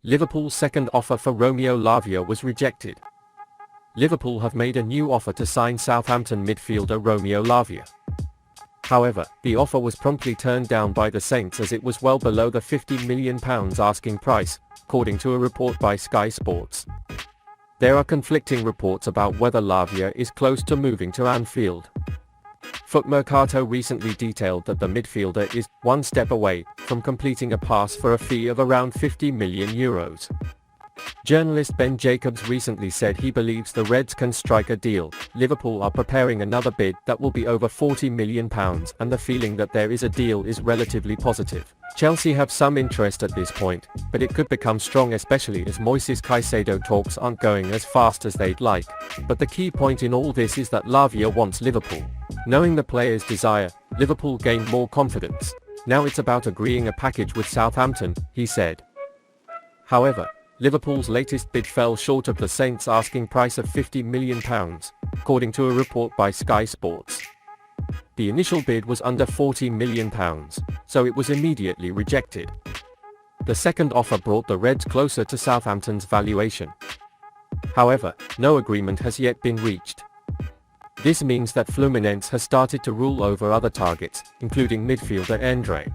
Liverpool's second offer for Romeo Lavia was rejected. Liverpool have made a new offer to sign Southampton midfielder Romeo Lavia. However, the offer was promptly turned down by the Saints as it was well below the £50 million asking price, according to a report by Sky Sports. There are conflicting reports about whether Lavia is close to moving to Anfield. Footmercato recently detailed that the midfielder is one step away from completing a pass for a fee of around €50 million. Journalist Ben Jacobs recently said he believes the Reds can strike a deal. Liverpool are preparing another bid that will be over £40 million, and the feeling that there is a deal is relatively positive. Chelsea have some interest at this point, but it could become strong, especially as Moises Caicedo talks aren't going as fast as they'd like. But the key point in all this is that Lavia wants Liverpool. Knowing the player's desire, Liverpool gained more confidence. Now it's about agreeing a package with Southampton, he said. However, Liverpool's latest bid fell short of the Saints' asking price of £50 million, according to a report by Sky Sports. The initial bid was under £40 million, so it was immediately rejected. The second offer brought the Reds closer to Southampton's valuation. However, no agreement has yet been reached. This means that Fluminense has started to rule over other targets, including midfielder Andre.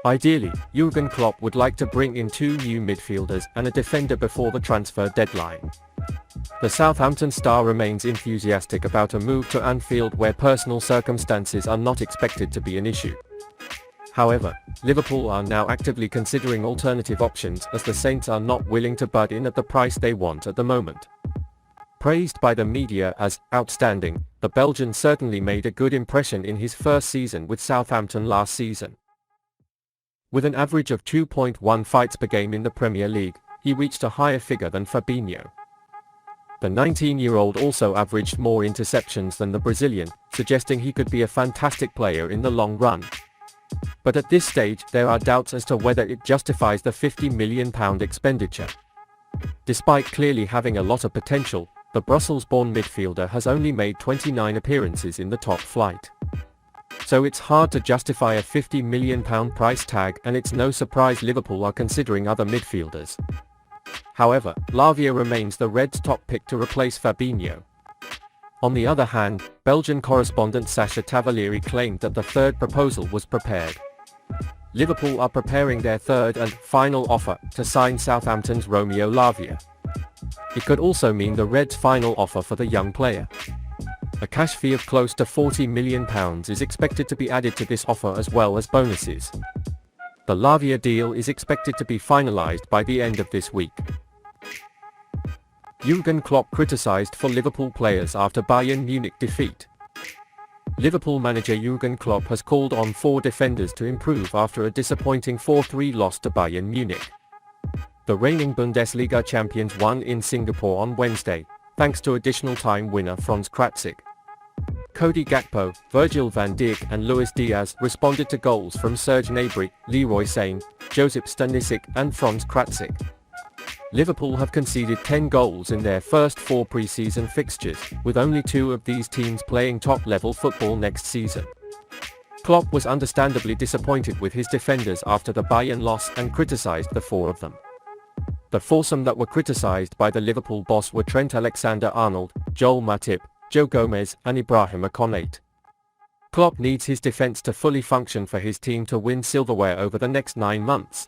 Ideally, Jürgen Klopp would like to bring in two new midfielders and a defender before the transfer deadline. The Southampton star remains enthusiastic about a move to Anfield where personal circumstances are not expected to be an issue. However, Liverpool are now actively considering alternative options as the Saints are not willing to bud in at the price they want at the moment. Praised by the media as outstanding, the Belgian certainly made a good impression in his first season with Southampton last season. With an average of 2.1 fights per game in the Premier League, he reached a higher figure than Fabinho. The 19-year-old also averaged more interceptions than the Brazilian, suggesting he could be a fantastic player in the long run. But at this stage, there are doubts as to whether it justifies the £50 million expenditure. Despite clearly having a lot of potential, the Brussels-born midfielder has only made 29 appearances in the top flight. So it's hard to justify a £50 million price tag, and it's no surprise Liverpool are considering other midfielders. However, Lavia remains the Reds' top pick to replace Fabinho. On the other hand, Belgian correspondent Sacha Tavolieri claimed that the third proposal was prepared. Liverpool are preparing their third and final offer to sign Southampton's Romeo Lavia. It could also mean the Reds' final offer for the young player. A cash fee of close to £40 million is expected to be added to this offer as well as bonuses. The Lavia deal is expected to be finalised by the end of this week. Jürgen Klopp criticised for Liverpool players after Bayern Munich defeat. Liverpool manager Jürgen Klopp has called on four defenders to improve after a disappointing 4-3 loss to Bayern Munich. The reigning Bundesliga champions won in Singapore on Wednesday, thanks to additional time winner Franz Kratzig. Cody Gakpo, Virgil van Dijk and Luis Diaz responded to goals from Serge Gnabry, Leroy Sane, Josip Stanisic and Franz Kratzig. Liverpool have conceded 10 goals in their first four pre-season fixtures, with only two of these teams playing top-level football next season. Klopp was understandably disappointed with his defenders after the Bayern loss and criticised the four of them. The foursome that were criticised by the Liverpool boss were Trent Alexander-Arnold, Joel Matip, Joe Gomez and Ibrahima Konate. Klopp needs his defence to fully function for his team to win silverware over the next 9 months.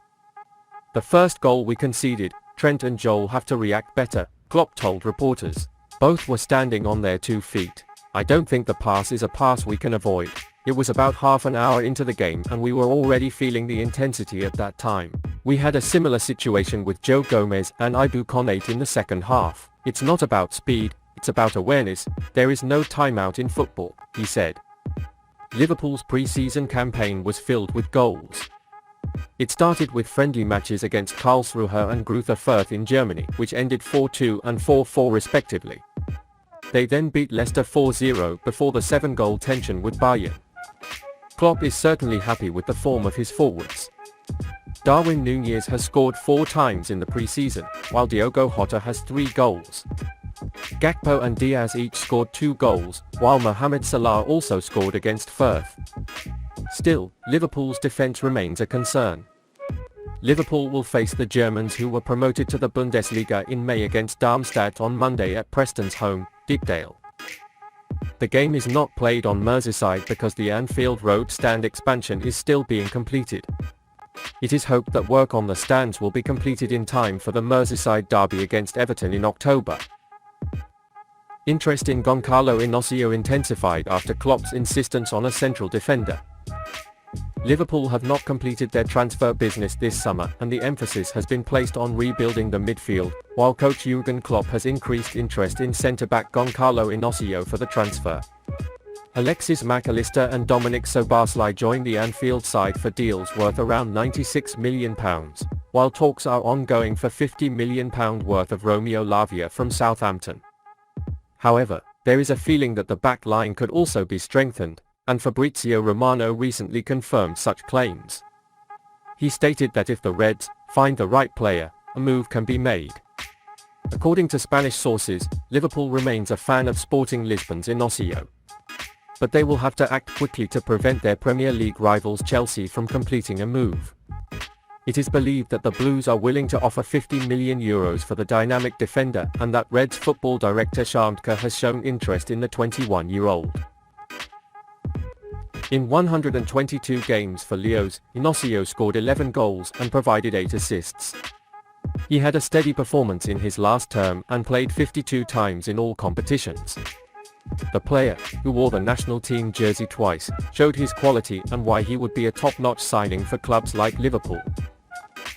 The first goal we conceded, Trent and Joel have to react better, Klopp told reporters. Both were standing on their 2 feet. I don't think the pass is a pass we can avoid. It was about half an hour into the game and we were already feeling the intensity at that time. We had a similar situation with Joe Gomez and Ibu Konate in the second half. It's not about speed, it's about awareness. There is no timeout in football, he said. Liverpool's pre-season campaign was filled with goals. It started with friendly matches against Karlsruhe and Greuther Fürth in Germany, which ended 4-2 and 4-4 respectively. They then beat Leicester 4-0 before the 7-goal tension with Bayern. Klopp is certainly happy with the form of his forwards. Darwin Núñez has scored 4 times in the pre-season, while Diogo Jota has 3 goals. Gakpo and Diaz each scored 2 goals, while Mohamed Salah also scored against Fürth. Still, Liverpool's defence remains a concern. Liverpool will face the Germans who were promoted to the Bundesliga in May against Darmstadt on Monday at Preston's home, Deepdale. The game is not played on Merseyside because the Anfield Road stand expansion is still being completed. It is hoped that work on the stands will be completed in time for the Merseyside derby against Everton in October. Interest in Goncalo Inacio intensified after Klopp's insistence on a central defender. Liverpool have not completed their transfer business this summer and the emphasis has been placed on rebuilding the midfield, while coach Jürgen Klopp has increased interest in centre-back Goncalo Inacio for the transfer. Alexis Mac Allister and Dominic Szoboszlai joined the Anfield side for deals worth around £96 million, while talks are ongoing for £50 million worth of Romeo Lavia from Southampton. However, there is a feeling that the back line could also be strengthened, and Fabrizio Romano recently confirmed such claims. He stated that if the Reds find the right player, a move can be made. According to Spanish sources, Liverpool remains a fan of Sporting Lisbon's Inacio. But they will have to act quickly to prevent their Premier League rivals Chelsea from completing a move. It is believed that the Blues are willing to offer €50 million for the dynamic defender and that Reds football director Shamtka has shown interest in the 21-year-old. In 122 games for Leos, Inacio scored 11 goals and provided 8 assists. He had a steady performance in his last term and played 52 times in all competitions. The player, who wore the national team jersey twice, showed his quality and why he would be a top-notch signing for clubs like Liverpool.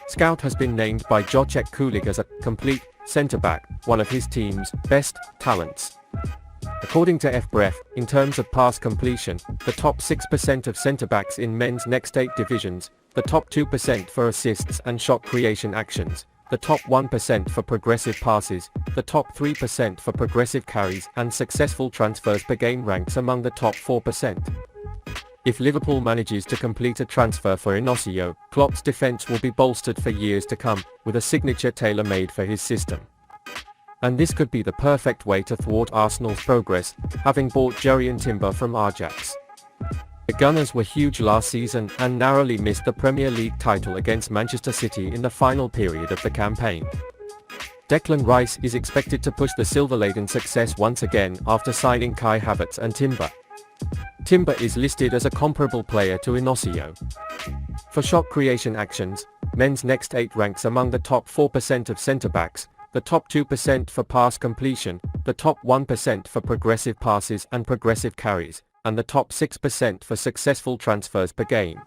Scout has been named by Jacek Kulik as a complete centre-back, one of his team's best talents. According to FBref, in terms of pass completion, the top 6% of centre-backs in men's next 8 divisions, the top 2% for assists and shot creation actions, the top 1% for progressive passes, the top 3% for progressive carries and successful transfers per game ranks among the top 4%. If Liverpool manages to complete a transfer for Inacio, Klopp's defence will be bolstered for years to come, with a signature tailor-made for his system. And this could be the perfect way to thwart Arsenal's progress, having bought Jurrien Timber from Ajax. The Gunners were huge last season and narrowly missed the Premier League title against Manchester City in the final period of the campaign. Declan Rice is expected to push the silver-laden success once again after signing Kai Havertz and Timber. Timber is listed as a comparable player to Inacio. For shot creation actions, men's next 8 ranks among the top 4% of centre-backs, the top 2% for pass completion, the top 1% for progressive passes and progressive carries, and the top 6% for successful transfers per game.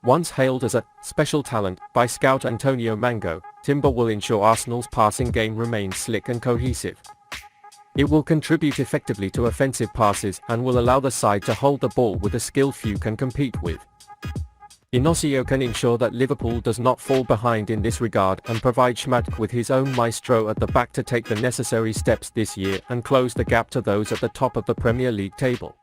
Once hailed as a special talent by scout Antonio Mango, Timber will ensure Arsenal's passing game remains slick and cohesive. It will contribute effectively to offensive passes and will allow the side to hold the ball with a skill few can compete with. Inacio can ensure that Liverpool does not fall behind in this regard and provide Shamtka with his own maestro at the back to take the necessary steps this year and close the gap to those at the top of the Premier League table.